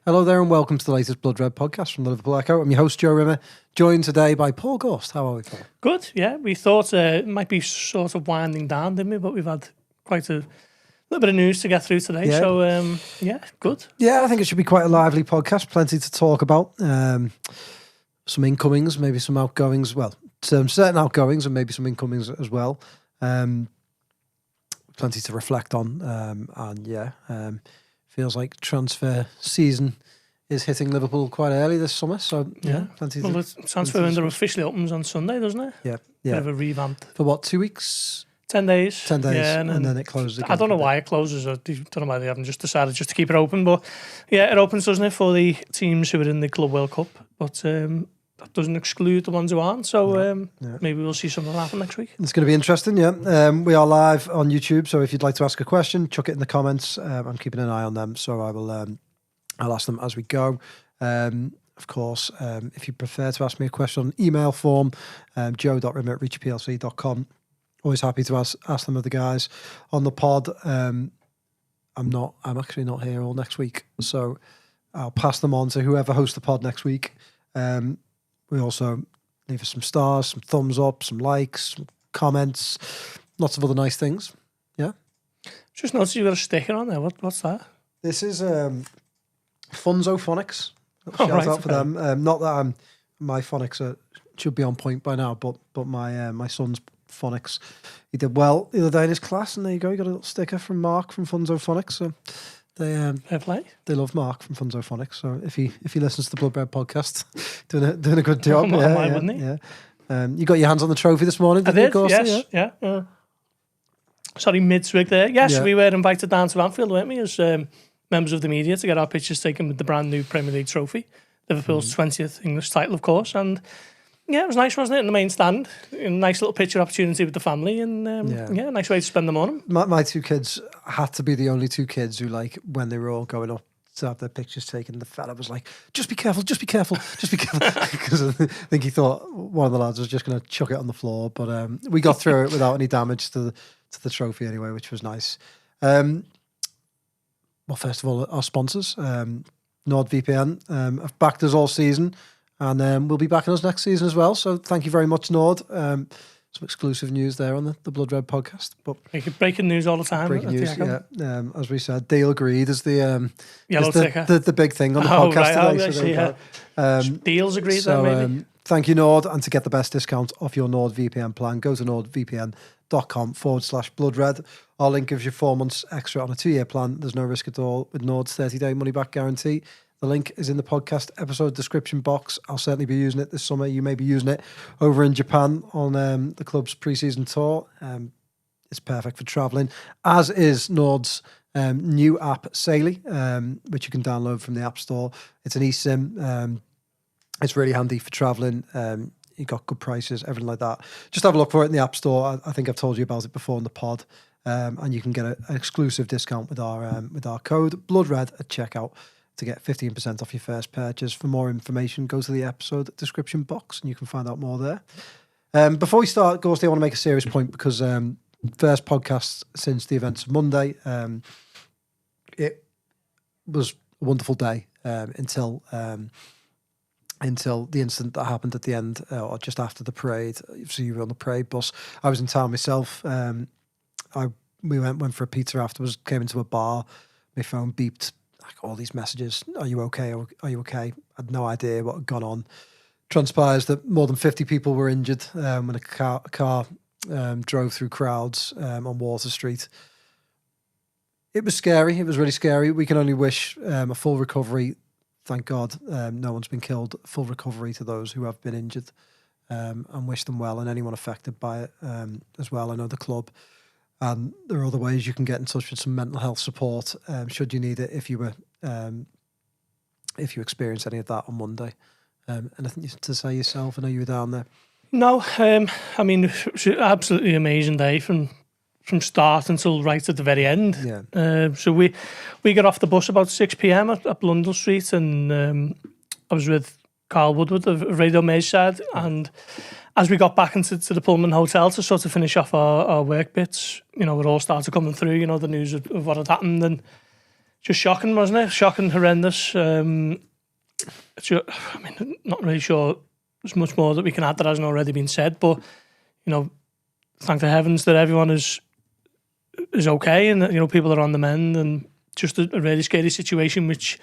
Hello there and welcome to the latest Blood Red podcast from the Liverpool Echo. I'm your host, Jeremie, joined today by Paul Gorst. How are we, Paul? Good, yeah. We thought it might be sort of winding down, didn't we? But we've had quite a little bit of news to get through today. Yeah. So, good. Yeah, I think it should be quite a lively podcast. Plenty to talk about. Some incomings, maybe some outgoings. Well, some certain outgoings and maybe some incomings as well. Plenty to reflect on. Feels like transfer season is hitting Liverpool quite early this summer. So, plenty Well, the transfer window officially opens on Sunday, doesn't it? Yeah. Bit of a revamp. For what, 2 weeks? 10 days. 10 days, yeah, and then it closes again. I don't know why it closes. I don't know why they haven't just decided just to keep it open. But, yeah, it opens, doesn't it, for the teams who are in the Club World Cup. But that doesn't exclude the ones who aren't. So maybe we'll see something happen next week. It's going to be interesting, yeah. We are live on YouTube, so if you'd like to ask a question, chuck it in the comments. I'm keeping an eye on them, so I will. I'll ask them as we go. Of course, if you prefer to ask me a question on email form, joe.rim@reachplc.com. Always happy to ask them of the guys on the pod. I'm actually not here all next week, so I'll pass them on to whoever hosts the pod next week. We also leave us some stars, some thumbs up, some likes, some comments, lots of other nice things. Yeah. Just noticed you've got a sticker on there. What's that? This is Funzo Phonics. Oh, Shout out for them. Not that my phonics should be on point by now, but my son's phonics, he did well the other day in his class, and there you go. You got a little sticker from Mark from Funzo Phonics. So they love Mark from Funzo Phonics. So if he listens to the Blood Red podcast, doing a good job. Wouldn't he? Yeah. You got your hands on the trophy this morning. I did. Yes. Yeah. Sorry, mid-swig there. Yes, we were invited down to Anfield, weren't we, as members of the media to get our pictures taken with the brand new Premier League trophy, Liverpool's 20th English title, of course, and. Yeah, it was nice, wasn't it? In the main stand, a nice little picture opportunity with the family, and a nice way to spend the morning. My two kids had to be the only two kids who, like, when they were all going up to have their pictures taken, the fella was like, just be careful, because I think he thought one of the lads was just going to chuck it on the floor, but we got through it without any damage to the trophy anyway, which was nice. Well, first of all, our sponsors, NordVPN, have backed us all season. And we'll be backing us next season as well. So thank you very much, Nord. Some exclusive news there on the Blood Red podcast. But breaking news all the time. Breaking news, yeah. As we said, deal agreed is the yellow ticker. The big thing on the podcast today. Deals agreed then, maybe. Thank you, Nord. And to get the best discount off your NordVPN plan, go to nordvpn.com/bloodred. Our link gives you 4 months extra on a 2-year plan. There's no risk at all with Nord's 30-day money-back guarantee. The link is in the podcast episode description box. I'll certainly be using it this summer. You may be using it over in Japan on the club's pre-season tour. It's perfect for travelling, as is Nord's new app, Saily, which you can download from the App Store. It's an eSIM. It's really handy for travelling. You got good prices, everything like that. Just have a look for it in the App Store. I think I've told you about it before in the pod. And you can get an exclusive discount with our code BLOODRED at checkout to get 15% off your first purchase. For more information, go to the episode description box and you can find out more there. Before we start, Gorst, I want to make a serious point because first podcast since the events of Monday. It was a wonderful day until the incident that happened at the end or just after the parade. So you were on the parade bus. I was in town myself. We went for a pizza afterwards, came into a bar. My phone beeped. Like all these messages, are you okay? Are you okay? I had no idea what had gone on. Transpires that more than 50 people were injured when a car drove through crowds on Water Street. It was scary. It was really scary. We can only wish a full recovery. Thank God no one's been killed. Full recovery to those who have been injured and wish them well, and anyone affected by it as well. I know the club. And there are other ways you can get in touch with some mental health support should you need it if you experience any of that on Monday. Anything to say yourself? I know you were down there. No, I mean, it was an absolutely amazing day from start until right at the very end. Yeah. So we got off the bus about 6 p.m. at Blundell Street, and I was with Carl Woodward of Radio Merseyside, and as we got back into the Pullman Hotel to sort of finish off our work bits, it all started coming through, the news of what had happened, and just shocking, wasn't it? Shocking, horrendous. I mean, not really sure there's much more that we can add that hasn't already been said, but, thank the heavens that everyone is okay and that, people are on the mend, and just a really scary situation, which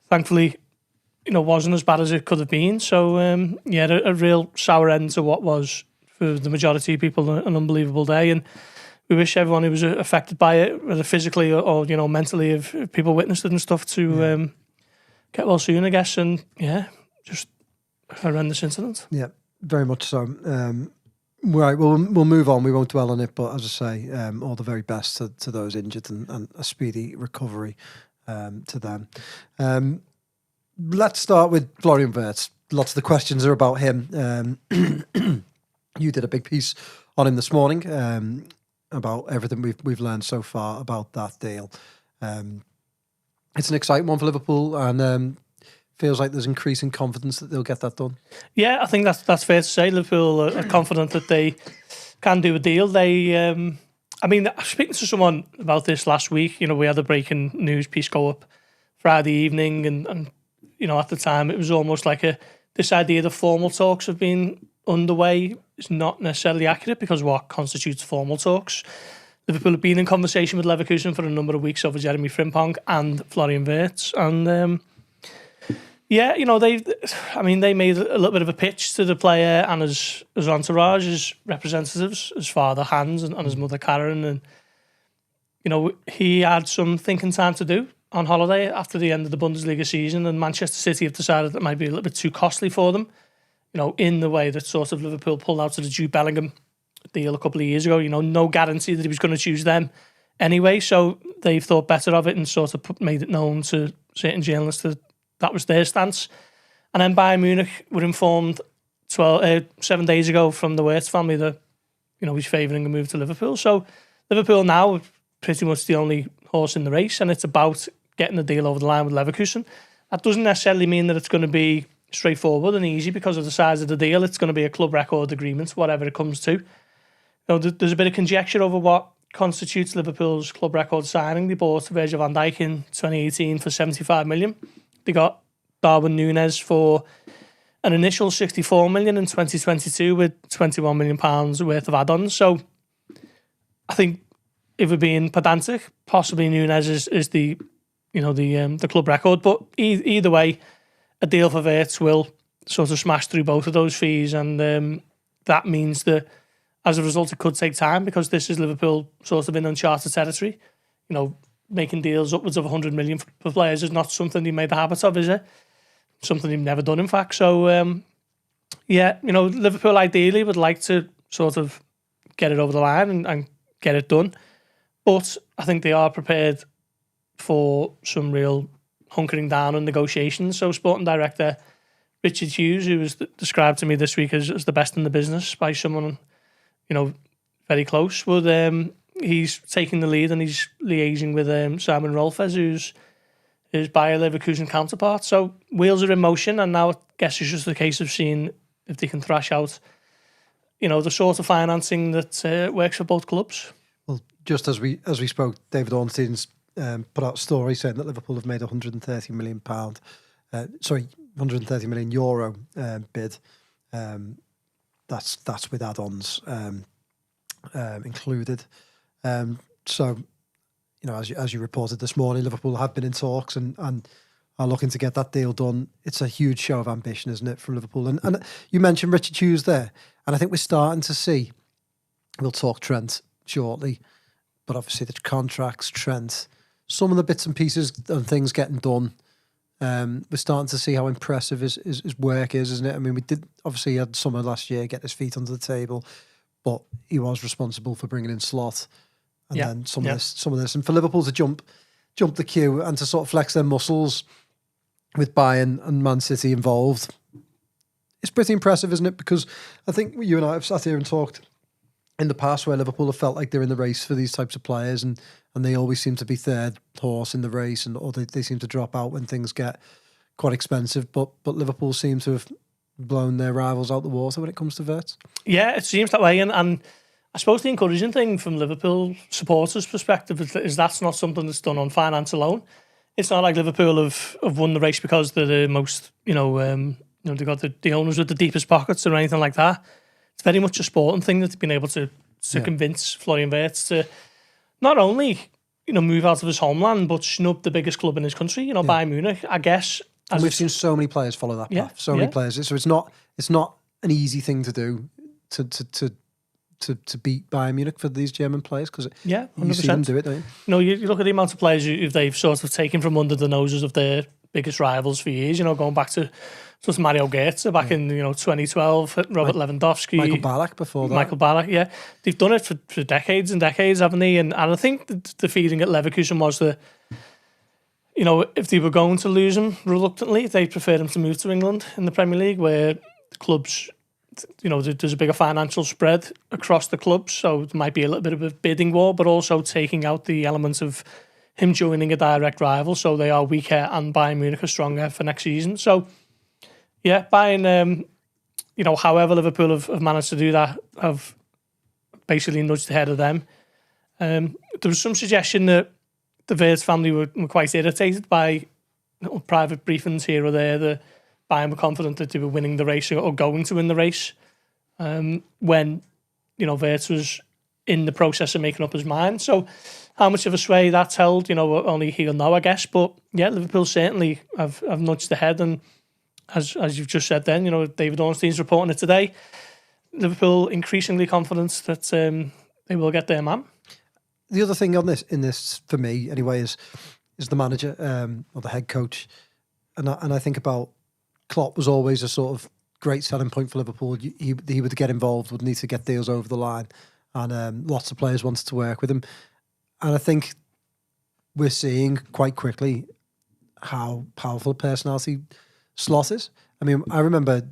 thankfully, wasn't as bad as it could have been. So, a real sour end to what was, for the majority of people, an unbelievable day. And we wish everyone who was affected by it, whether physically or mentally, if people witnessed it and stuff, to get well soon, I guess. And just a horrendous incident. Yeah, very much so. Right, we'll move on. We won't dwell on it, but as I say, all the very best to those injured and a speedy recovery to them. Let's start with Florian Wirtz. Lots of the questions are about him. You did a big piece on him this morning about everything we've learned so far about that deal. It's an exciting one for Liverpool, and feels like there's increasing confidence that they'll get that done. Yeah, I think that's fair to say. Liverpool are confident that they can do a deal. They, I was speaking to someone about this last week. We had a breaking news piece go up Friday evening, and at the time it was almost like this idea that formal talks have been underway is not necessarily accurate, because what constitutes formal talks? Liverpool have been in conversation with Leverkusen for a number of weeks over Jeremie Frimpong and Florian Wirtz, and they made a little bit of a pitch to the player and his entourage, his representatives, his father Hans and his mother Karen, and he had some thinking time to do on holiday after the end of the Bundesliga season, and Manchester City have decided that might be a little bit too costly for them, in the way that sort of Liverpool pulled out of the Jude Bellingham deal a couple of years ago. No guarantee that he was going to choose them anyway, so they've thought better of it and sort of made it known to certain journalists that was their stance. And then Bayern Munich were informed 7 days ago from the Wirtz family that he's favouring a move to Liverpool. So Liverpool now are pretty much the only horse in the race, and it's about getting the deal over the line with Leverkusen. That doesn't necessarily mean that it's going to be straightforward and easy because of the size of the deal. It's going to be a club record agreement, whatever it comes to. There's a bit of conjecture over what constitutes Liverpool's club record signing. They bought Virgil van Dijk in 2018 for 75 million. They got Darwin Núñez for an initial 64 million in 2022 with 21 million pounds worth of add-ons. So I think, if we're being pedantic, possibly Núñez is the club record. But either way, a deal for Wirtz will sort of smash through both of those fees, and that means that as a result it could take time, because this is Liverpool sort of in uncharted territory. Making deals upwards of 100 million for players is not something he made a habit of, is it? Something he'd never done, in fact. So, Liverpool ideally would like to sort of get it over the line and get it done. But I think they are prepared for some real hunkering down and negotiations. So Sporting Director Richard Hughes, who was described to me this week as the best in the business by someone, very close, he's taking the lead and he's liaising with Simon Rolfes, who's his Bayer Leverkusen counterpart. So wheels are in motion, and now I guess it's just a case of seeing if they can thrash out, the sort of financing that works for both clubs. Well, just as we spoke, David Ornstein's put out a story saying that Liverpool have made £130 million, €130 million bid. That's with add-ons included. So, as you reported this morning, Liverpool have been in talks and are looking to get that deal done. It's a huge show of ambition, isn't it, from Liverpool? And you mentioned Richard Hughes there, and I think we're starting to see, we'll talk Trent shortly, but obviously the contracts, Trent, some of the bits and pieces and things getting done. We're starting to see how impressive his work is, isn't it? I mean, we did obviously, he had summer last year, get his feet under the table, but he was responsible for bringing in Slot, and then some of this, and for Liverpool to jump the queue and to sort of flex their muscles with Bayern and Man City involved, it's pretty impressive, isn't it? Because I think you and I have sat here and talked in the past where Liverpool have felt like they're in the race for these types of players, and they always seem to be third horse in the race, or they seem to drop out when things get quite expensive. But Liverpool seem to have blown their rivals out the water when it comes to Wirtz. Yeah, it seems that way, and I suppose the encouraging thing from Liverpool supporters' perspective is that's not something that's done on finance alone. It's not like Liverpool have won the race because they're the most, they've got the owners with the deepest pockets or anything like that. It's very much a sporting thing that they've been able to convince Florian Wirtz to not only, move out of his homeland, but snub the biggest club in his country, Bayern Munich, I guess. And we've seen so many players follow that path. So many players. So it's not an easy thing to do to beat Bayern Munich for these German players, because you see them do it, don't you? No, you look at the amount of players who they've sort of taken from under the noses of their biggest rivals for years. Going back to sort of Mario Götze back in 2012, Robert Lewandowski, Michael Ballack before that. Michael Ballack, they've done it for decades and decades, haven't they? And I think the feeling at Leverkusen was that if they were going to lose him reluctantly, they'd prefer him to move to England in the Premier League, where the clubs, there's a bigger financial spread across the clubs, so there might be a little bit of a bidding war, but also taking out the elements of him joining a direct rival, so they are weaker and Bayern Munich are stronger for next season. So, Bayern, however Liverpool have managed to do that, have basically nudged ahead of them. There was some suggestion that the Wirtz family were quite irritated by private briefings here or there. The Bayern were confident that they were winning the race or going to win the race when, Wirtz was in the process of making up his mind. So how much of a sway that's held, only he'll know, I guess. But Liverpool certainly have nudged ahead. And as you've just said then, David Ornstein's reporting it today. Liverpool increasingly confident that they will get their man. The other thing in this for me anyway is the manager or the head coach, and I think about Klopp was always a sort of great selling point for Liverpool. He would get involved, would need to get deals over the line, and lots of players wanted to work with him. And I think we're seeing quite quickly how powerful a personality Slot is. I mean, I remember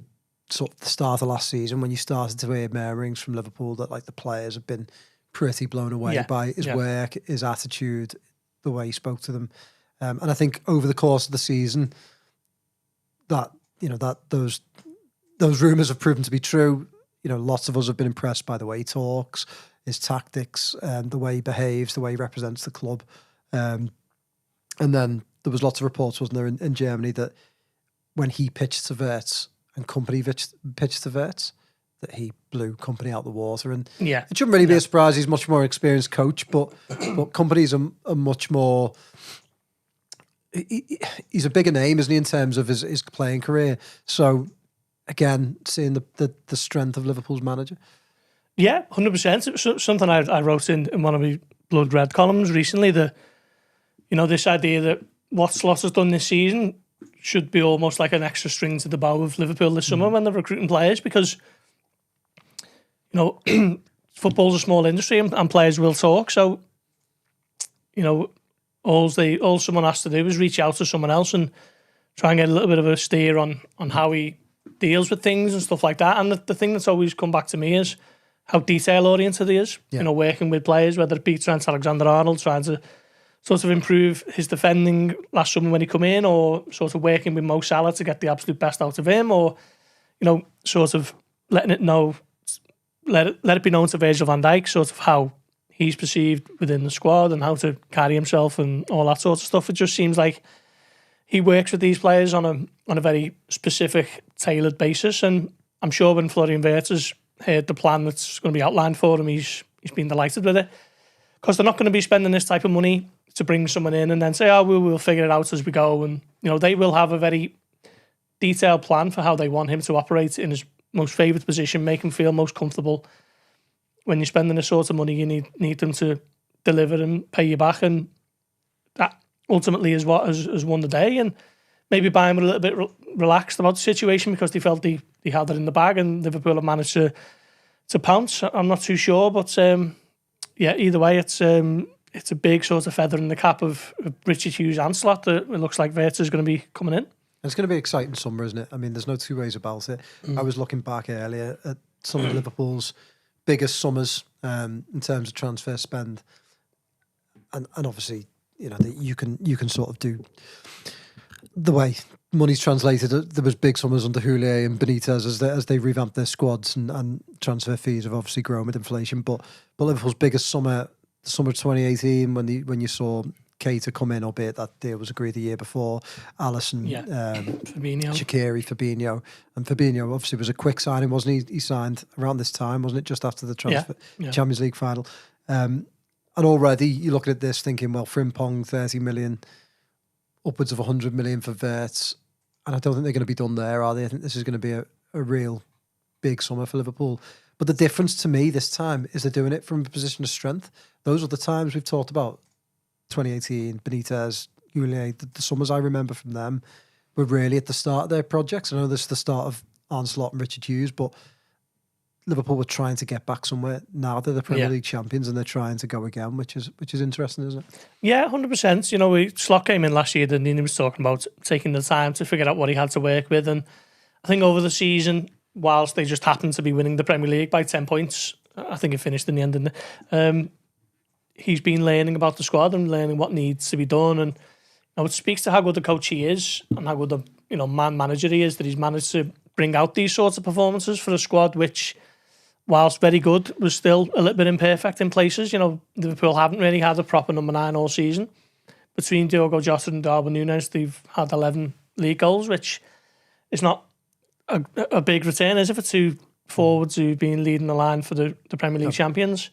sort of the start of last season when you started to hear murmurings from Liverpool that like the players have been pretty blown away by his work, his attitude, the way he spoke to them. And I think over the course of the season that those rumours have proven to be true. Lots of us have been impressed by the way he talks, his tactics, the way he behaves, the way he represents the club. And then there was lots of reports, wasn't there, in Germany that when he pitched to Wirtz and company pitched to Wirtz, that he blew company out the water. And it shouldn't really be a surprise. He's a much more experienced coach, but companies are much more... He's a bigger name, isn't he, in terms of his playing career. So, again, seeing the strength of Liverpool's manager. Yeah, 100%. It's something I wrote in one of my Blood Red columns recently, this idea that what Slot has done this season should be almost like an extra string to the bow of Liverpool this summer when they're recruiting players, because football's a small industry and players will talk. So, all someone has to do is reach out to someone else and try and get a little bit of a steer on how he deals with things and stuff like that. And the thing that's always come back to me is how detail-oriented he is, working with players, whether it be Trent Alexander-Arnold, trying to sort of improve his defending last summer when he come in, or sort of working with Mo Salah to get the absolute best out of him, or, sort of letting it know, let it be known to Virgil van Dijk, sort of how he's perceived within the squad and how to carry himself and all that sort of stuff. It just seems like he works with these players on a very specific, tailored basis. And I'm sure when Florian Wirtz has heard the plan that's going to be outlined for him, he's been delighted with it. Because they're not going to be spending this type of money to bring someone in and then say, we'll figure it out as we go. And, they will have a very detailed plan for how they want him to operate in his most favoured position, make him feel most comfortable. When you're spending this sort of money, you need them to deliver and pay you back. And that ultimately is what has won the day. And maybe Bayern were a little bit relaxed about the situation because they felt they had it in the bag, and Liverpool have managed to pounce. I'm not too sure, but either way, it's a big sort of feather in the cap of Richard Hughes and Slot that it looks like Wirtz is going to be coming in. It's going to be an exciting summer, isn't it? I mean, there's no two ways about it. I was looking back earlier at some of Liverpool's biggest summers in terms of transfer spend, and obviously, you can sort of do the way money's translated. There was big summers under Houllier and Benitez as they revamped their squads, and transfer fees have obviously grown with inflation. But Liverpool's biggest summer, the summer of 2018, when you saw Keita come in, albeit that deal was agreed the year before. Alisson, Fabinho, Shaqiri, Fabinho, and Fabinho obviously was a quick signing, wasn't he? He signed around this time, wasn't it? Just after the Champions League final. And already you're looking at this thinking, well, Frimpong 30 million, upwards of 100 million for Wirtz, and I don't think they're going to be done there, are they? I think this is going to be a real big summer for Liverpool. But the difference to me this time is they're doing it from a position of strength. Those are the times we've talked about. 2018, Benitez, Houllier, the summers I remember from them were really at the start of their projects. I know this is the start of Arne Slot and Richard Hughes, but Liverpool were trying to get back somewhere. Now they're the Premier League champions and they're trying to go again, which is interesting, isn't it? Yeah, 100%. You know, Slot came in last year and he was talking about taking the time to figure out what he had to work with. And I think over the season, whilst they just happened to be winning the Premier League by 10 points, I think it finished in the end, didn't it? He's been learning about the squad and learning what needs to be done, and it speaks to how good a coach he is and how good a man manager he is, that he's managed to bring out these sorts of performances for a squad which, whilst very good, was still a little bit imperfect in places. You know, Liverpool haven't really had a proper number 9 all season. Between Diogo Jota and Darwin Núñez, they've had 11 league goals, which is not a big return, is it, for two forwards who've been leading the line for the Premier League champions.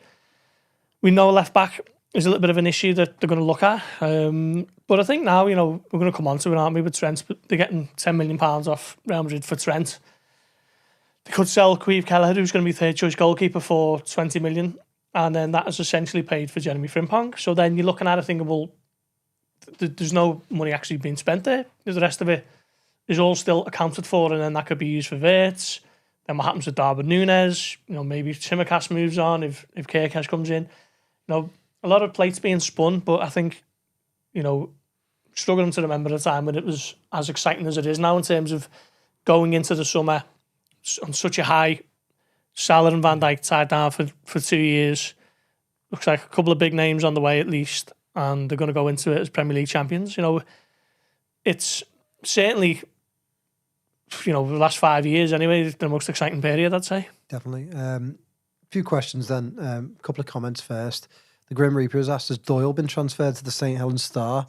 We know left back is a little bit of an issue that they're going to look at. But I think now, we're going to come on to it, aren't we, with Trent? But they're getting £10 million off Real Madrid for Trent. They could sell Queeve Kelleher, who's going to be third choice goalkeeper, for 20 million. And then that is essentially paid for Jeremie Frimpong. So then you're looking at it thinking, well, there's no money actually being spent there. The rest of it is all still accounted for, and then that could be used for Wirtz. Then what happens with Darwin Núñez? Maybe Tsimikas moves on if Kirkesh comes in. A lot of plates being spun, but I think, struggling to remember a time when it was as exciting as it is now in terms of going into the summer on such a high. Salah and Van Dijk tied down for 2 years. Looks like a couple of big names on the way at least, and they're going to go into it as Premier League champions. It's certainly, the last 5 years anyway, the most exciting period, I'd say. Definitely. Few questions then. A couple of comments first. The Grim Reaper has asked, has Doyle been transferred to the St Helens Star?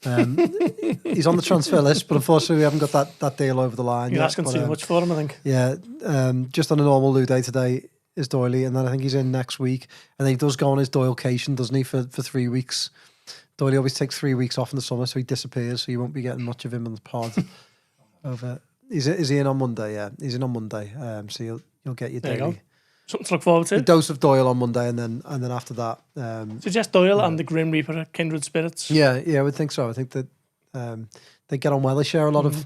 He's on the transfer list, but unfortunately we haven't got that deal over the line. You're asking too much for him, I think. Yeah, just on a normal Lou day today is Doyley, and then I think he's in next week. And then he does go on his Doylecation, doesn't he, for 3 weeks. Doyley always takes 3 weeks off in the summer, so he disappears, so you won't be getting much of him on the pod. Is he in on Monday? Yeah, he's in on Monday. So you'll get your daily. Something to look forward to. A dose of Doyle on Monday, and then after that. Suggest Doyle and the Grim Reaper are kindred spirits. Yeah, I would think so. I think that they get on well. They share a lot of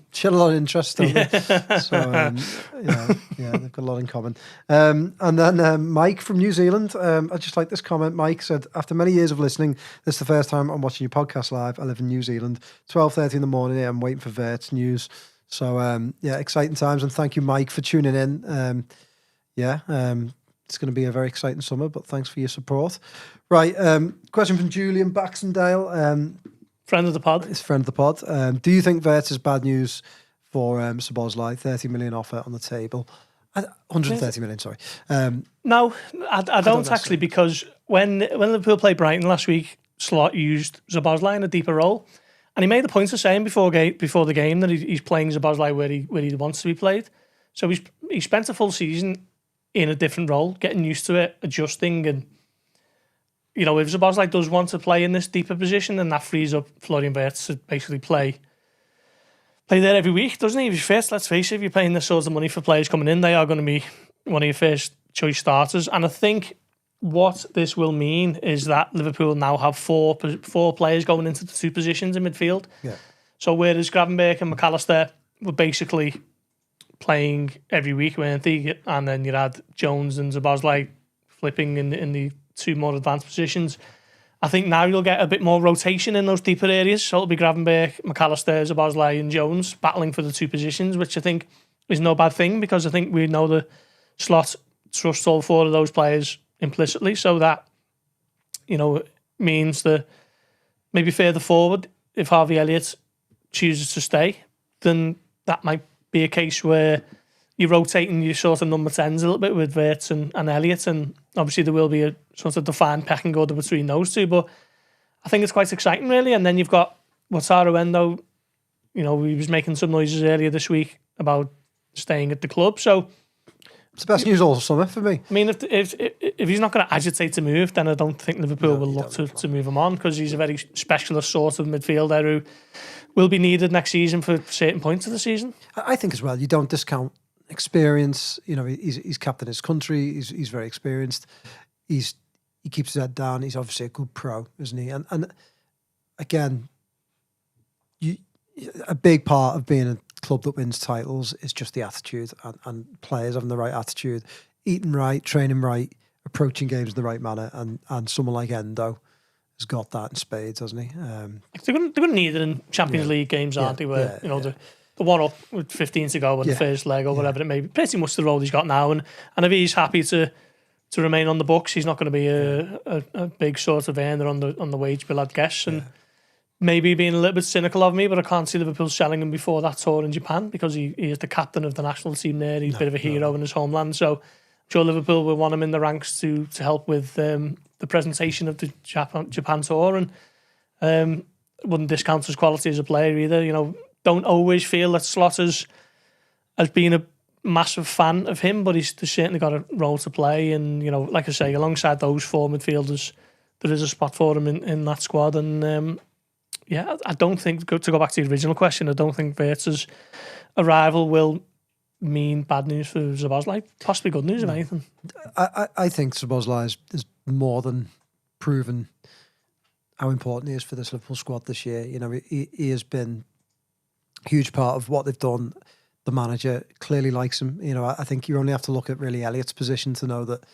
interest, don't they? So they've got a lot in common. And then Mike from New Zealand. I just like this comment. Mike said, after many years of listening, this is the first time I'm watching your podcast live. I live in New Zealand. 12:30 in the morning. I'm waiting for Wirtz news. So exciting times, and thank you, Mike, for tuning in. It's going to be a very exciting summer, but thanks for your support. Right, question from Julian Baxendale. Friend of the pod. It's friend of the pod. Do you think Wirtz is bad news for Szoboszlai? 30 million offer on the table. 130 million, sorry. No, I don't actually, because when Liverpool played Brighton last week, Slot used Szoboszlai in a deeper role. And he made the point of saying before the game that he's playing Szoboszlai where he wants to be played. So he spent a full season in a different role, getting used to it, adjusting, and if Szoboszlai does want to play in this deeper position, then that frees up Florian Wirtz to basically play there every week, doesn't he? If you're fit, let's face it, if you're paying this sort of money for players coming in, they are going to be one of your first choice starters. And I think what this will mean is that Liverpool now have four players going into the two positions in midfield. Yeah. So whereas Gravenberch and McAllister were basically playing every week, weren't they? And then you had Jones and Szoboszlai flipping in the two more advanced positions. I think now you'll get a bit more rotation in those deeper areas. So it'll be Gravenberch, McAllister, Szoboszlai and Jones battling for the two positions, which I think is no bad thing, because I think we know the Slot trusts all four of those players implicitly. So that, means that maybe further forward, if Harvey Elliott chooses to stay, then that might be a case where you're rotating your sort of number 10s a little bit with Wirtz and Elliott, and obviously there will be a sort of defined pecking order between those two, but I think it's quite exciting, really. And then you've got Wataru Endo. He was making some noises earlier this week about staying at the club, so it's the best news all summer for me. I mean, if he's not going to agitate to move, then I don't think Liverpool will look to move him on, because he's a very specialist sort of midfielder who will be needed next season for certain points of the season. I think as well, you don't discount experience. He's captain his country. He's very experienced. He keeps his head down. He's obviously a good pro, isn't he? And again, a big part of being a club that wins titles is just the attitude and players having the right attitude, eating right, training right, approaching games in the right manner, and someone like Endo has got that in spades, hasn't he? They're going to need it in Champions League games, aren't they? Where the one up with 15 to go in the first leg or whatever it may be, pretty much the role he's got now, and if he's happy to remain on the books, he's not going to be a big sort of earner on the wage bill, I'd guess, and. Maybe being a little bit cynical of me, but I can't see Liverpool selling him before that tour in Japan, because he is the captain of the national team there. He's a bit of a hero in his homeland. So I'm sure Liverpool will want him in the ranks to help with the presentation of the Japan tour, and wouldn't discount his quality as a player either. Don't always feel that Slot has been a massive fan of him, but he's certainly got a role to play. And, like I say, alongside those four midfielders, there is a spot for him in that squad. And, I don't think, to go back to the original question, I don't think Wirtz's arrival will mean bad news for Szoboszlai. Possibly good news, if anything. I think Szoboszlai is more than proven how important he is for this Liverpool squad this year. He has been a huge part of what they've done. The manager clearly likes him. I think you only have to look at really Elliott's position to know that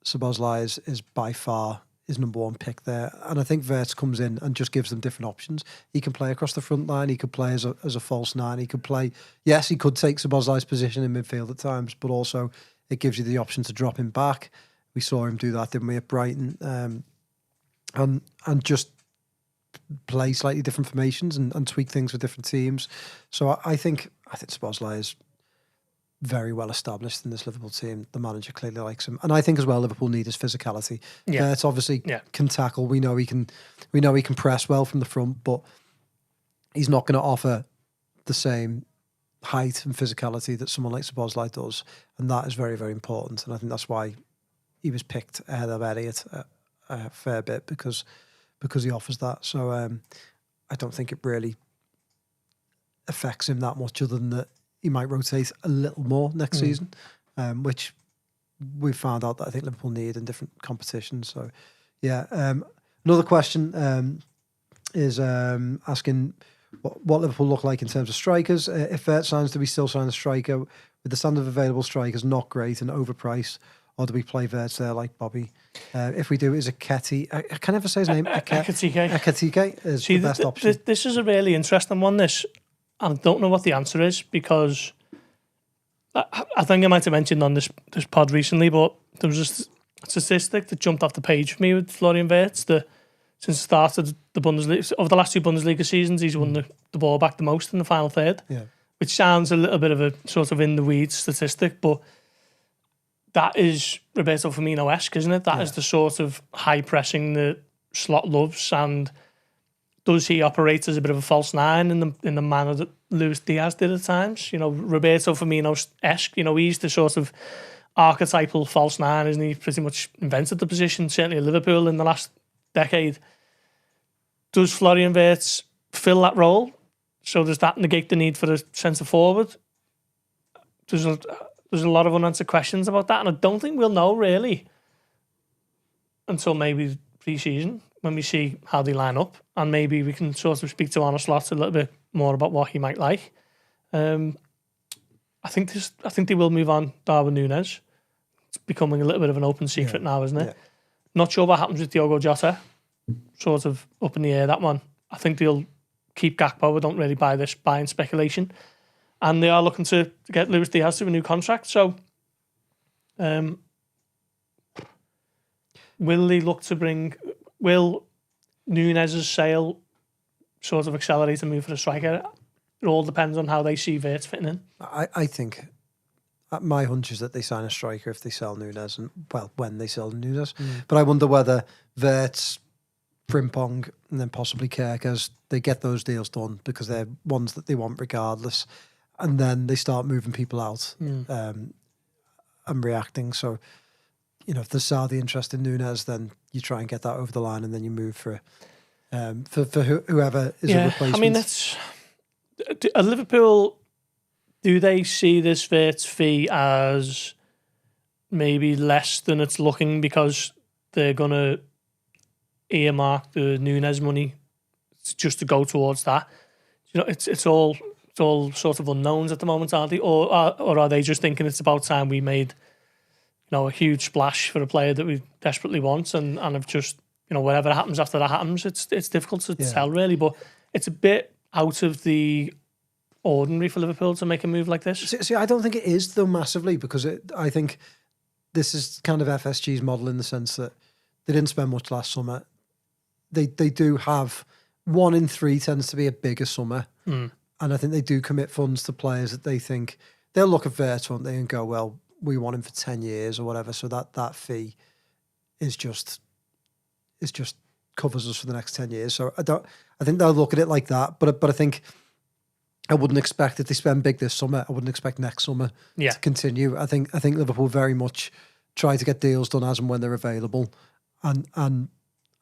Szoboszlai is by far his number one pick there. And I think Wirtz comes in and just gives them different options. He can play across the front line. He could play as a false nine. He could play, yes, he could take Szoboszlai's position in midfield at times, but also it gives you the option to drop him back. We saw him do that, didn't we, at Brighton? And just play slightly different formations and tweak things with different teams. So I think Szoboszlai is very well established in this Liverpool team. The manager clearly likes him, and I think as well Liverpool need his physicality. It's obviously can tackle. We know he can press well from the front, but he's not going to offer the same height and physicality that someone like Szoboszlai does, and that is very, very important. And I think that's why he was picked ahead of Elliott a fair bit, because he offers that. So I don't think it really affects him that much, other than that he might rotate a little more next season, which we found out that I think Liverpool need in different competitions. So, another question is asking what Liverpool look like in terms of strikers. If Wirtz signs, do we still sign a striker? With the standard of available strikers not great and overpriced, or do we play Wirtz there like Bobby? If we do, is Ekitike, I can never say his name, Ekitike is the best option. This is a really interesting one, this. I don't know what the answer is, because I think I might have mentioned on this pod recently, but there was a statistic that jumped off the page for me with Florian Wirtz that since the start of the Bundesliga, over the last two Bundesliga seasons, he's won the ball back the most in the final third, which sounds a little bit of a sort of in the weeds statistic, but that is Roberto Firmino-esque, isn't it? That is the sort of high pressing that Slot loves, and does he operate as a bit of a false nine in the manner that Luis Diaz did at times? Roberto Firmino-esque. He's the sort of archetypal false nine, isn't he? Pretty much invented the position, certainly at Liverpool in the last decade. Does Florian Wirtz fill that role? So does that negate the need for a centre forward? There's a lot of unanswered questions about that, and I don't think we'll know really until maybe pre-season, when we see how they line up, and maybe we can sort of speak to Arne Slot a little bit more about what he might like. I think they will move on Darwin Núñez. It's becoming a little bit of an open secret now, isn't it? Not sure what happens with Diogo Jota. Sort of up in the air, that one. I think they'll keep Gakpo. I don't really buy this buying speculation. And they are looking to get Luis Diaz to a new contract. So will they look to will Núñez's sale sort of accelerate a move for a striker? it all depends on how they see Wirtz fitting in. I think my hunch is that they sign a striker if they sell Nunes, and when they sell Nunes. But I wonder whether Wirtz, Frimpong, and then possibly Kerkers, they get those deals done because they're ones that they want regardless, and then they start moving people out and reacting. So, if there's Saudi interest in Nunes, then you try and get that over the line, and then you move for whoever is a replacement. I mean, at Liverpool, do they see this Wirtz fee as maybe less than it's looking because they're going to earmark the Nunes money just to go towards that? It's all sort of unknowns at the moment, aren't they? Or are they just thinking it's about time we made a huge splash for a player that we desperately want and have just whatever happens after that happens? It's difficult to tell really, but it's a bit out of the ordinary for Liverpool to make a move like this. See, I don't think it is though massively, because I think this is kind of FSG's model in the sense that they didn't spend much last summer. They do have 1 in 3 tends to be a bigger summer, and I think they do commit funds to players that they think they'll look at Wirtz, won't they, and go, well, we want him for 10 years or whatever, so that fee is just covers us for the next 10 years. So I think they'll look at it like that, but I think I wouldn't expect if they spend big this summer, I wouldn't expect next summer to continue. I think Liverpool very much try to get deals done as and when they're available, and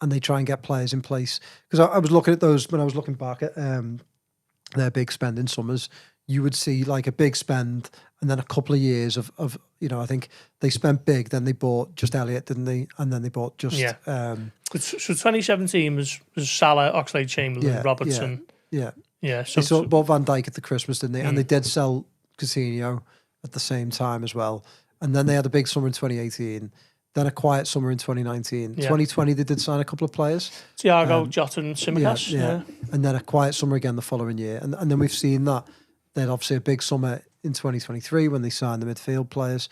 they try and get players in place. Because I was looking at those when I was looking back at their big spending summers. You would see like a big spend and then a couple of years of I think they spent big, then they bought just Elliott, didn't they? And then they bought just so 2017 was Salah, Oxlade-Chamberlain, Robertson. So they bought Van Dijk at the Christmas, didn't they? And they did sell Coutinho at the same time as well. And then they had a big summer in 2018, then a quiet summer in 2019. 2020 they did sign a couple of players. Thiago, Jota and Tsimikas. And then a quiet summer again the following year. And then we've seen that. They had obviously a big summer in 2023 when they signed the midfield players.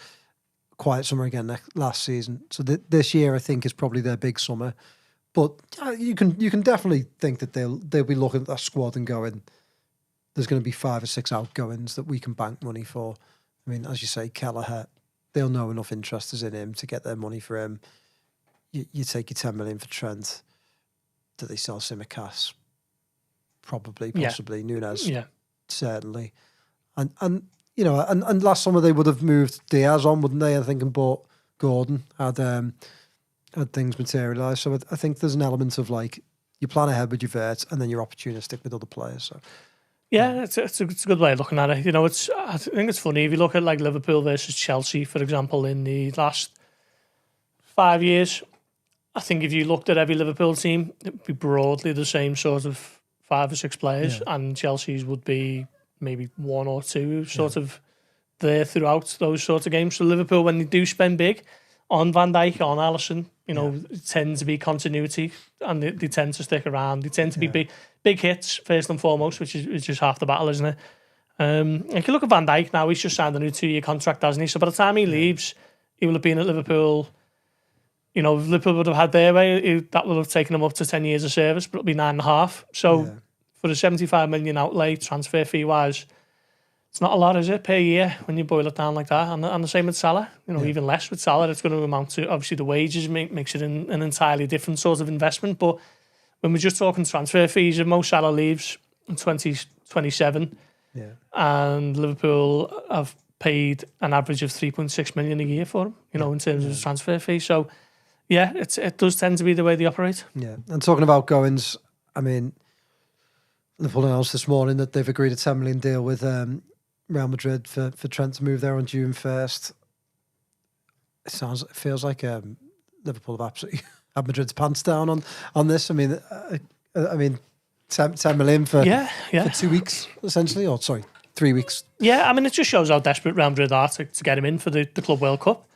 Quiet summer again last season. So this year I think is probably their big summer. But you can definitely think that they'll be looking at that squad and going, there's going to be 5 or 6 outgoings that we can bank money for. I mean, as you say, Kelleher, they'll know enough interest is in him to get their money for him. You take your 10 million for Trent. Do they sell Tsimikas? Probably, possibly. Nunes, certainly. And last summer they would have moved Diaz on, wouldn't they? I think, and bought Gordon. Had things materialise. So I think there's an element of like you plan ahead with your Wirtz and then you're opportunistic with other players. So it's a good way of looking at it. I think it's funny if you look at like Liverpool versus Chelsea, for example, in the last 5 years. I think if you looked at every Liverpool team, it'd be broadly the same sort of 5 or 6 players, and Chelsea's would be maybe 1 or 2 sort of there throughout those sorts of games. So Liverpool, when they do spend big on Van Dijk, on Alisson, it tends to be continuity, and they tend to stick around. They tend to be big hits first and foremost, which is just half the battle, isn't it? If you look at Van Dijk now, he's just signed a new 2-year contract, hasn't he? So by the time he leaves, he will have been at Liverpool. If Liverpool would have had their way, that would have taken him up to 10 years of service, but it'll be 9.5. So for a 75 million outlay, transfer fee wise, it's not a lot, is it, per year when you boil it down like that? And the same with Salah. Even less with Salah. It's going to amount to, obviously, the wages makes it an entirely different sort of investment. But when we're just talking transfer fees, if Mo Salah leaves in 2027, and Liverpool have paid an average of 3.6 million a year for him, in terms of transfer fee. So, it does tend to be the way they operate. Yeah, and talking about goings, I mean, Liverpool announced this morning that they've agreed a 10 million deal with Real Madrid for Trent to move there on June 1st. It feels like Liverpool have absolutely had Madrid's pants down on this. I mean, 10 million for 2 weeks essentially, or sorry, 3 weeks. Yeah, I mean, it just shows how desperate Real Madrid are to get him in for the Club World Cup,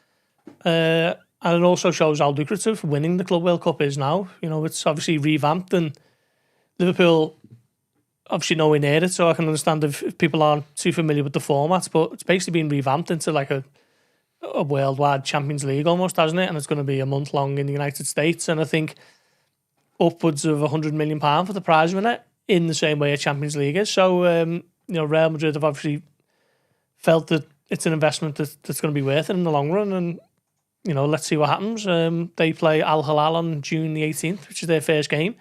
and it also shows how lucrative winning the Club World Cup is now. It's obviously revamped, and Liverpool obviously nowhere near it, so I can understand if people aren't too familiar with the format, but it's basically been revamped into like a worldwide Champions League almost, hasn't it? And it's going to be a month long in the United States, and I think upwards of £100 million for the prize winner, in the same way a Champions League is. So Real Madrid have obviously felt that it's an investment that's going to be worth it in the long run, and let's see what happens. They play Al Hilal on June the 18th, which is their first game.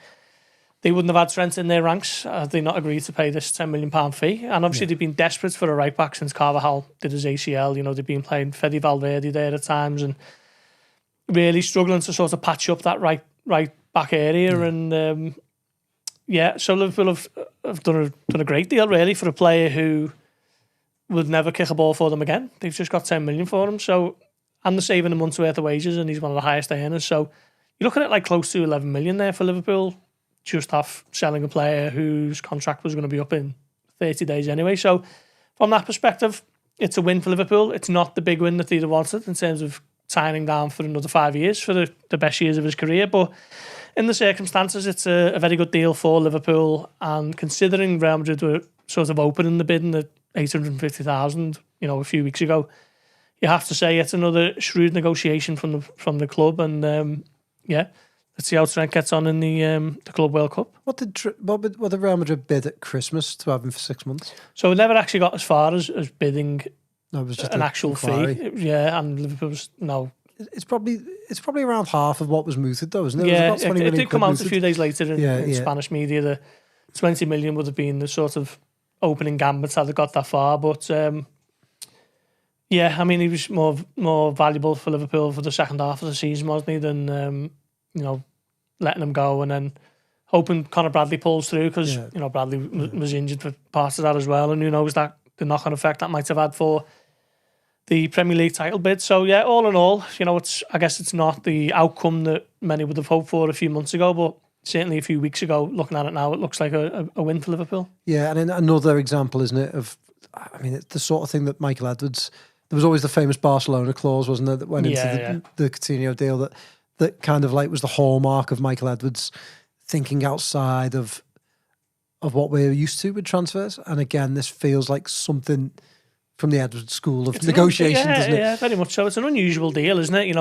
They wouldn't have had Trent in their ranks had they not agreed to pay this £10 million fee. And obviously they've been desperate for a right back since Carvajal did his ACL. They've been playing Fede Valverde there at times and really struggling to sort of patch up that right back area. And so Liverpool have done a great deal really for a player who would never kick a ball for them again. They've just got 10 million for him. So, and they're saving a month's worth of wages, and he's one of the highest earners. So you're looking at like close to 11 million there for Liverpool, just off selling a player whose contract was going to be up in 30 days anyway. So from that perspective, it's a win for Liverpool. It's not the big win that they'd have wanted in terms of signing down for another 5 years for the best years of his career. But in the circumstances, it's a very good deal for Liverpool. And considering Real Madrid were sort of opening the bidding at 850,000, a few weeks ago, you have to say it's another shrewd negotiation from the club. And let's see how Trent gets on in the Club World Cup. What did Real Madrid bid at Christmas to have him for 6 months? So it never actually got as far as bidding. No, it was just an actual fee. Yeah, and Liverpool was no. It's probably around half of what was mooted though, isn't it? Yeah, it did come out mooted a few days later in yeah. Spanish media. The 20 million would have been the sort of opening gambit had it got that far, but he was more valuable for Liverpool for the second half of the season, wasn't he? Than letting him go and then hoping Conor Bradley pulls through because Bradley was injured for parts of that as well, and who knows that the knock-on effect that might have had for the Premier League title bid. So all in all, I guess it's not the outcome that many would have hoped for a few months ago, but certainly a few weeks ago, looking at it now, it looks like a win for Liverpool. Yeah, and another example, isn't it, it's the sort of thing that Michael Edwards, there was always the famous Barcelona clause, wasn't there, that went into the Coutinho deal that kind of like was the hallmark of Michael Edwards thinking outside of what we're used to with transfers. And again, this feels like something from the Edwards school of negotiation, doesn't it? Yeah, very much so. It's an unusual deal, isn't it?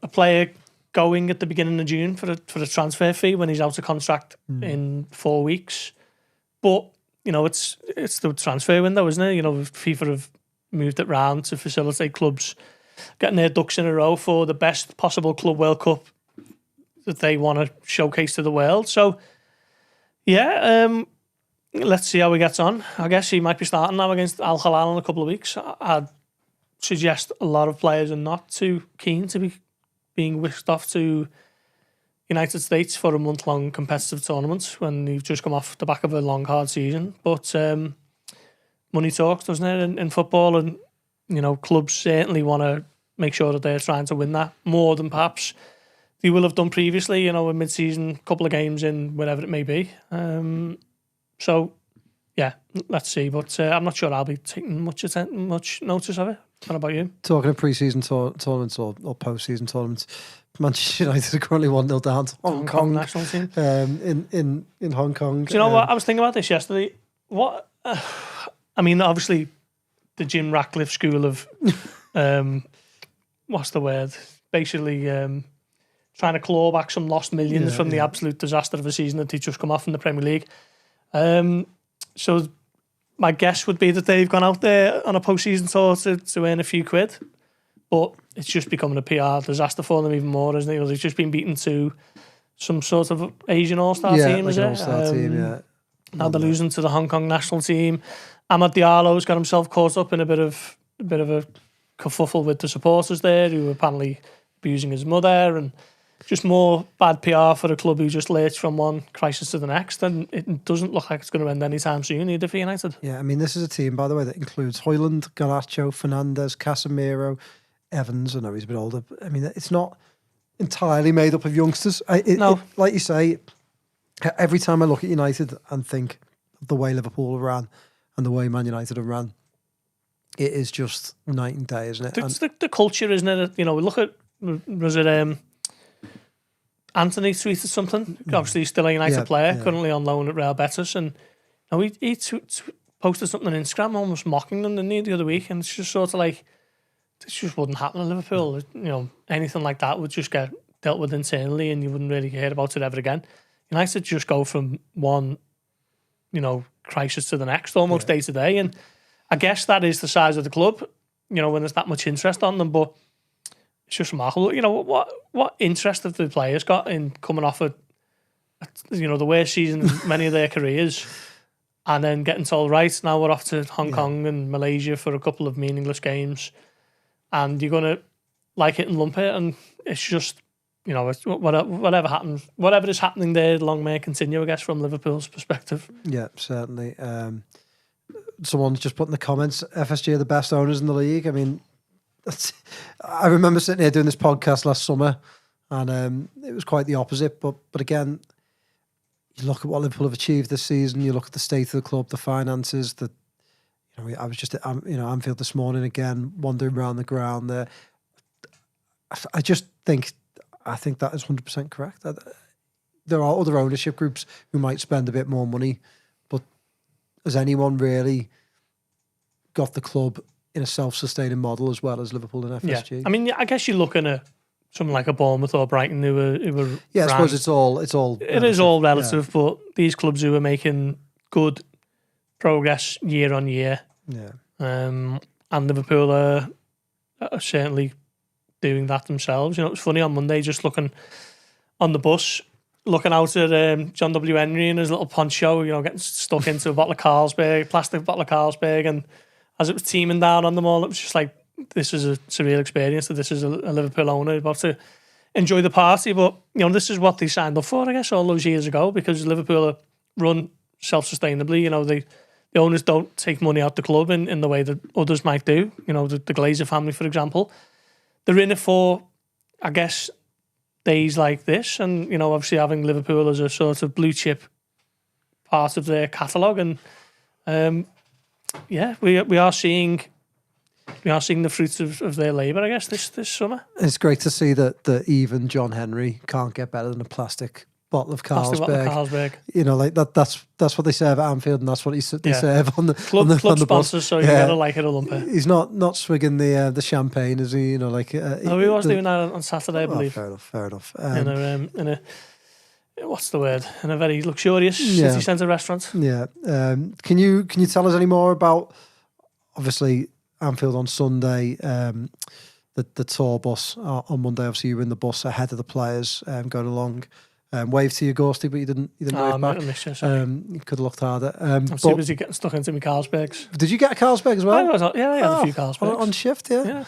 A player going at the beginning of June for a transfer fee when he's out of contract in 4 weeks. But, it's the transfer window, isn't it? FIFA have moved it round to facilitate clubs getting their ducks in a row for the best possible Club World Cup that they want to showcase to the world. So, let's see how he gets on. I guess he might be starting now against Al Hilal in a couple of weeks. I'd suggest a lot of players are not too keen to be being whisked off to United States for a month-long competitive tournament when you've just come off the back of a long, hard season. But money talks, doesn't it, in football? And, clubs certainly want to make sure that they're trying to win that more than perhaps they will have done previously, a mid-season, couple of games in, whatever it may be. So, let's see. But I'm not sure I'll be taking much notice of it. What about you? Talking of pre-season tournaments or post-season tournaments, Manchester United are currently 1-0 down to Hong Kong national team. In Hong Kong. Do you know what? I was thinking about this yesterday. Obviously, the Jim Ratcliffe school of, what's the word? Basically, trying to claw back some lost millions from the absolute disaster of a season that they just come off in the Premier League. So my guess would be that they've gone out there on a post-season tour to earn a few quid, but it's just becoming a PR disaster for them even more, isn't it? They've just been beaten to some sort of Asian All-Star team, like is an it? All-Star team, yeah. Now they're losing to the Hong Kong national team. Amad Diallo's got himself caught up in a bit of a kerfuffle with the supporters there, who were apparently abusing his mother, and just more bad PR for a club who just lurched from one crisis to the next, and it doesn't look like it's going to end anytime soon either for United. Yeah, this is a team, by the way, that includes Højlund, Garnacho, Fernandes, Casemiro, Evans. I know he's a bit older. But, it's not entirely made up of youngsters. No. Like you say, every time I look at United and think of the way Liverpool ran and the way Man United have ran, it is just night and day, isn't it? It's the culture, isn't it? We look at, was it Anthony tweeted something. Obviously, he's still a United player, currently on loan at Real Betis, and he posted something on Instagram, almost mocking them, didn't he, the other week? And it's just sort of like, this just wouldn't happen in Liverpool. Anything like that would just get dealt with internally, and you wouldn't really hear about it ever again. United just go from one, crisis to the next, almost day to day. And I guess that is the size of the club, when there's that much interest on them. But it's just remarkable. What interest have the players got in coming off the worst season in many of their careers, and then getting told, right, now we're off to Hong Kong and Malaysia for a couple of meaningless games, and you're going to like it and lump it, and it's just, whatever happens, whatever is happening there, long may it continue, I guess, from Liverpool's perspective. Yeah, certainly. Someone's just put in the comments, FSG are the best owners in the league. I mean, I remember sitting here doing this podcast last summer, and it was quite the opposite. But again, you look at what Liverpool have achieved this season. You look at the state of the club, the finances. I was just at Anfield this morning again, wandering around the ground there. I think that is 100% correct. There are other ownership groups who might spend a bit more money, but has anyone really got the club in a self-sustaining model as well as Liverpool and FSG? Yeah. I mean, I guess you're looking at something like a Bournemouth or Brighton who were I suppose it's all it is all relative, but these clubs who are making good progress year on year, and Liverpool are certainly doing that themselves. It was funny on Monday, just looking on the bus, looking out at John W. Henry and his little poncho, getting stuck into a bottle of Carlsberg, plastic bottle of Carlsberg, and as it was teeming down on them all, it was just like, this is a surreal experience, that this is a Liverpool owner about to enjoy the party. But, this is what they signed up for, I guess, all those years ago, because Liverpool are run self-sustainably. The owners don't take money out the club in the way that others might do. The Glazer family, for example. They're in it for, I guess, days like this, and, obviously having Liverpool as a sort of blue chip part of their catalogue. And, we are seeing the fruits of their labour, I guess, this summer. It's great to see that even John Henry can't get better than a plastic bottle of Carlsberg. That's what they serve at Anfield, and that's what they serve on the club sponsors. Bus. So you gotta like it or lump it. He's not swigging the champagne, is he? No, he was doing that on Saturday, I believe. Fair enough. In a what's the word? In a very luxurious city centre restaurant. Yeah. Can you tell us any more about, obviously, Anfield on Sunday, the tour bus on Monday? Obviously, you were in the bus ahead of the players going along. Waved to you, Gorsty, but you didn't wave back. You could have looked harder. I'm too busy getting stuck into my Carlsbergs. Did you get a Carlsberg as well? I had a few Carlsbergs. On shift, yeah.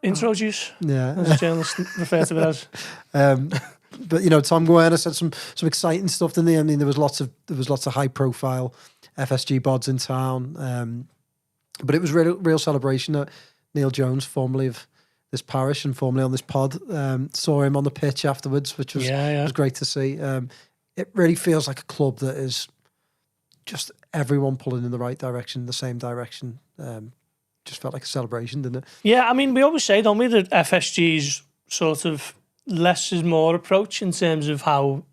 Intro juice, as journalists refer to it as. But Tom Guerna said some exciting stuff, didn't he? I mean, there was lots of high profile FSG bods in town, but it was real celebration. Neil Jones, formerly of this parish and formerly on this pod, saw him on the pitch afterwards, which was great to see. It really feels like a club that is just everyone pulling in the right direction, the same direction. Just felt like a celebration, didn't it? Yeah, I mean, we always say, don't we, that FSG's sort of less is more approach in terms of how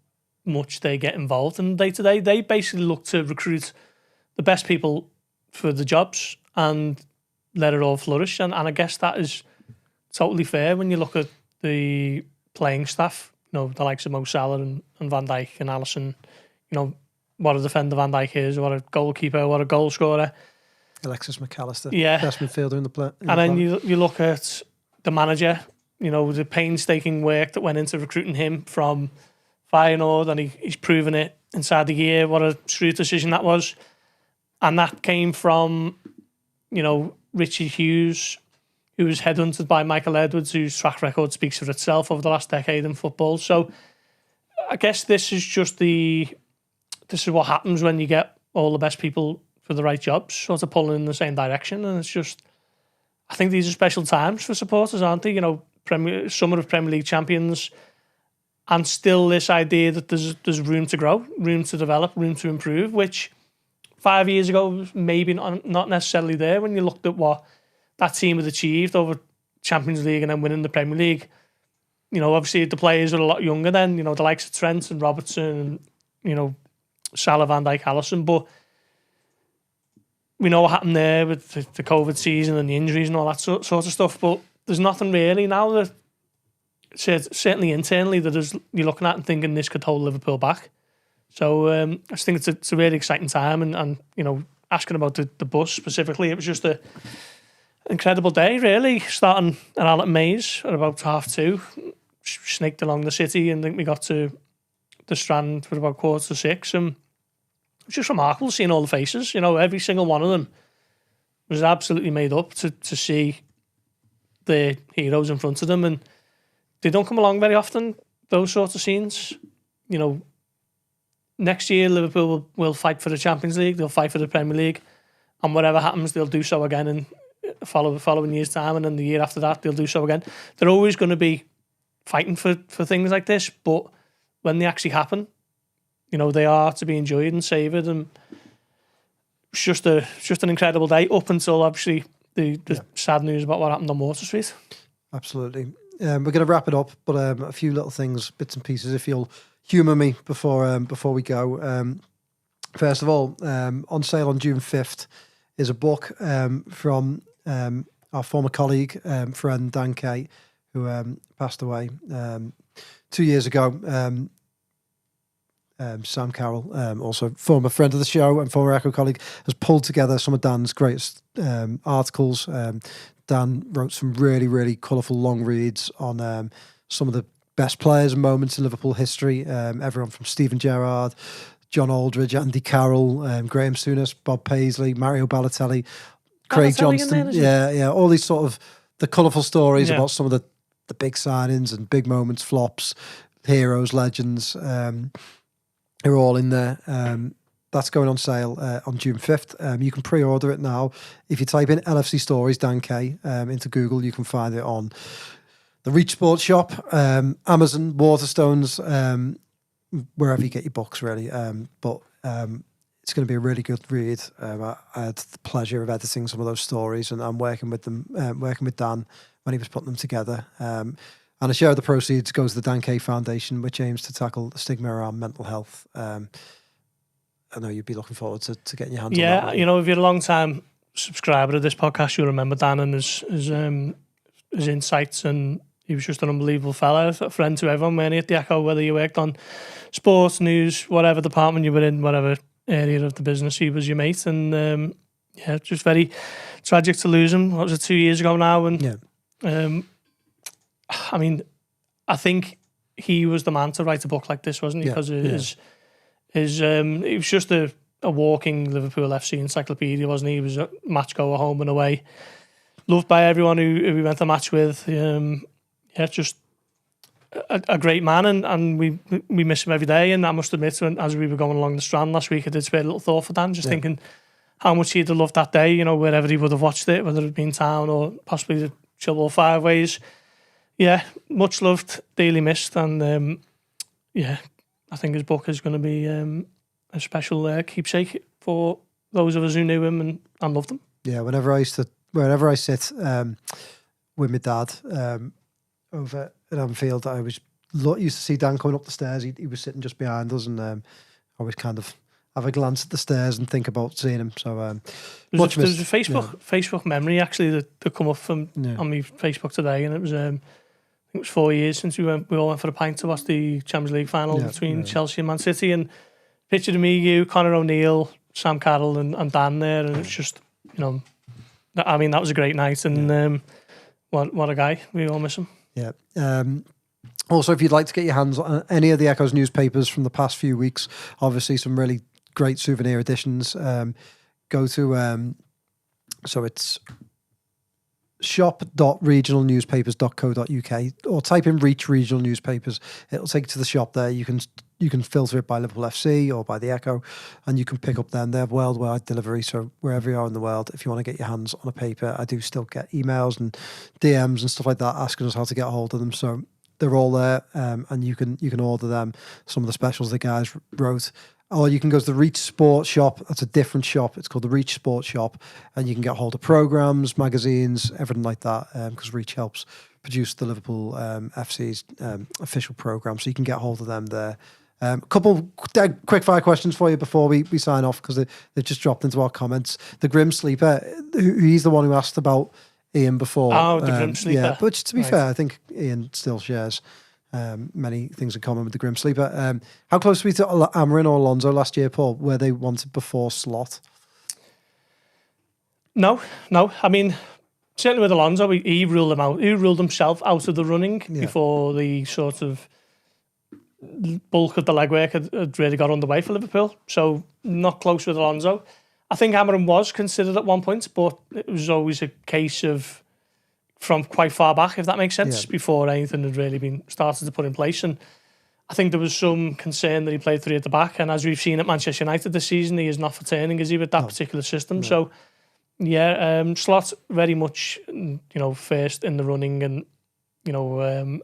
much they get involved in day to day. They basically look to recruit the best people for the jobs and let it all flourish. And I guess that is totally fair when you look at the playing staff, the likes of Mo Salah and Van Dijk and Alisson, what a defender Van Dijk is, what a goalkeeper, what a goal scorer. Alexis McAllister, yeah, best midfielder in the play. And then you look at the manager, the painstaking work that went into recruiting him from Feyenoord, and he's proven it inside the year. What a shrewd decision that was. And that came from, Richie Hughes, who was headhunted by Michael Edwards, whose track record speaks for itself over the last decade in football. So I guess this is what happens when you get all the best people for the right jobs, sort of pulling in the same direction. And it's just, I think these are special times for supporters, aren't they? Summer of Premier League champions, and still this idea that there's room to grow, room to develop, room to improve, which 5 years ago was maybe not necessarily there when you looked at what that team had achieved over Champions League and then winning the Premier League. Obviously the players are a lot younger then, the likes of Trent and Robertson and, Salah, Van Dijk, Alisson, but we know what happened there with the COVID season and the injuries and all that sort of stuff, but there's nothing really now that, certainly internally, that you're looking at and thinking this could hold Liverpool back. So I just think it's a really exciting time, and you know, asking about the bus specifically, it was just an incredible day, really. Starting at Alton Maze at about 2:30, snaked along the city, and I think we got to the Strand for about 6:15, and it was just remarkable seeing all the faces. You know, every single one of them was absolutely made up to see the heroes in front of them, and they don't come along very often, those sorts of scenes. You know, next year Liverpool will fight for the Champions League, they'll fight for the Premier League, and whatever happens, they'll do so again in following year's time, and then the year after that, they'll do so again. They're always going to be fighting for things like this, but when they actually happen, you know, they are to be enjoyed and savoured, and it's just an incredible day up until obviously the sad news about what happened on Water Street. Absolutely. We're going to wrap it up, but a few little things, bits and pieces, if you'll humour me before we go. First of all, on sale on June 5th is a book from our former colleague, friend Dan Kay, who passed away 2 years ago. Sam Carroll, also former friend of the show and former Echo colleague, has pulled together some of Dan's greatest articles. Dan wrote some really, really colourful long reads on some of the best players and moments in Liverpool history. Everyone from Steven Gerrard, John Aldridge, Andy Carroll, Graham Souness, Bob Paisley, Mario Balotelli, Craig Johnston. Yeah, all these sort of the colourful stories about some of the big signings and big moments, flops, heroes, legends. Are all in there. That's going on sale on June 5th. You can pre-order it now. If you type in LFC Stories Dan Kay into Google, you can find it on the Reach Sports shop, Amazon, Waterstones, wherever you get your books, really. But it's going to be a really good read. I had the pleasure of editing some of those stories, and I'm working with them, working with Dan when he was putting them together. And a share of the proceeds goes to the Dan Kay Foundation, which aims to tackle the stigma around mental health. I know you'd be looking forward to getting your hands on that. Yeah, you know, if you're a long-time subscriber of this podcast, you'll remember Dan and his insights, and he was just an unbelievable fella, a friend to everyone, when he at the Echo, whether you worked on sports, news, whatever department you were in, whatever area of the business, he was your mate. And just very tragic to lose him. What was it, 2 years ago now? And I mean, I think he was the man to write a book like this, wasn't he? Because he was just a walking Liverpool FC encyclopedia, wasn't he? He was a match goer home and away, loved by everyone who we went to match with. Just a great man, and we miss him every day. And I must admit, as we were going along the Strand last week, I did spare a little thought for Dan, just thinking how much he'd have loved that day, you know, wherever he would have watched it, whether it had been town or possibly the Chilwell Five Ways. Yeah, much loved, dearly missed, and I think his book is going to be a special keepsake for those of us who knew him and loved him. Yeah, whenever I sit with my dad over at Anfield, I used to see Dan coming up the stairs. He was sitting just behind us, and I always kind of have a glance at the stairs and think about seeing him. So there's a Facebook memory actually that come up from on my Facebook today, and it was. I think it was 4 years since we all went for a pint to watch the Champions League final between Chelsea and Man City, and pictured of me, you, Conor O'Neill, Sam Carroll and Dan there, and it's just, you know, I mean, that was a great night, and what a guy. We all miss him. Yeah. Also, if you'd like to get your hands on any of the Echo's newspapers from the past few weeks, obviously some really great souvenir editions, go to so it's shop.regionalnewspapers.co.uk, or type in Reach Regional Newspapers. It'll take you to the shop there. You can filter it by Liverpool FC or by the Echo, and you can pick up them. They have worldwide delivery, so wherever you are in the world, if you want to get your hands on a paper, I do still get emails and DMs and stuff like that asking us how to get a hold of them. So they're all there, and you can order them. Some of the specials the guys wrote. Or you can go to the Reach Sports shop. That's a different shop. It's called the Reach Sports shop, and you can get hold of programs, magazines, everything like that, because Reach helps produce the Liverpool FC's official program. So you can get hold of them there. A couple quick fire questions for you before we sign off, because they've just dropped into our comments. The Grim Sleeper, he's the one who asked about Ian before. Oh, the Grim Sleeper. Yeah, but to be fair, I think Ian still shares Many things in common with the Grim Sleeper. How close were we to Amarin or Alonso last year, Paul? Were they wanted before Slot? No. I mean, certainly with Alonso, he ruled him out. He ruled himself out of the running before the sort of bulk of the legwork had really got underway for Liverpool. So not close with Alonso. I think Amarin was considered at one point, but it was always a case of from quite far back, if that makes sense, before anything had really been started to put in place. And I think there was some concern that he played three at the back. And as we've seen at Manchester United this season, he is not for turning, is he, with that particular system? No. So, Slot very much, first in the running. And,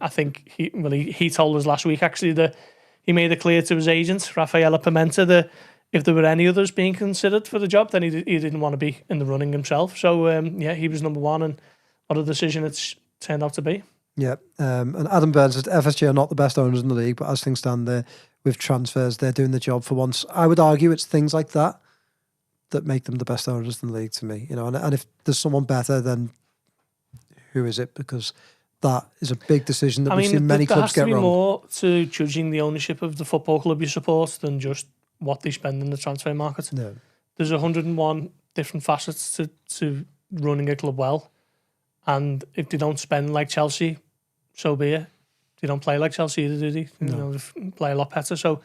I think he told us last week, actually, that he made it clear to his agent, Rafaela Pimenta, that if there were any others being considered for the job, then he didn't want to be in the running himself. So, he was number one, and what a decision it's turned out to be. Yeah, and Adam Burns said FSG are not the best owners in the league, but as things stand there with transfers, they're doing the job for once. I would argue it's things like that make them the best owners in the league to me. And if there's someone better, then who is it? Because that is a big decision that we've seen many clubs get wrong. There has to be more to judging the ownership of the football club you support than just what they spend in the transfer market. No. There's 101 different facets to running a club well. And if they don't spend like Chelsea, so be it. They don't play like Chelsea either, do they? No. They play a lot better. So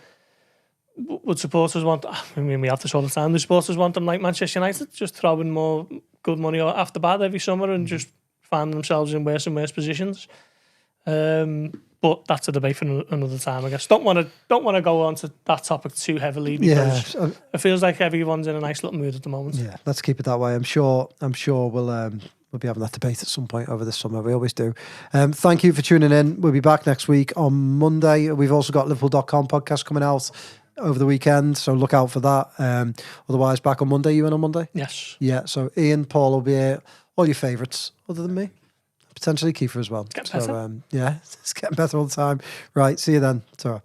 would supporters want... I mean, we have this all the time. The supporters want them like Manchester United, just throwing more good money after bad every summer and just finding themselves in worse and worse positions. But that's a debate for another time, I guess. Don't want to go on to that topic too heavily because it feels like everyone's in a nice little mood at the moment. Yeah, let's keep it that way. I'm sure we'll be having that debate at some point over this summer. We always do. Thank you for tuning in. We'll be back next week on Monday. We've also got Liverpool.com podcast coming out over the weekend, so look out for that. Otherwise, back on Monday. You in on Monday? Yes. Yeah, so Ian, Paul will be here. All your favourites, other than me. Potentially Kiefer as well. It's getting better. It's getting better all the time. Right, see you then. Ta-ra.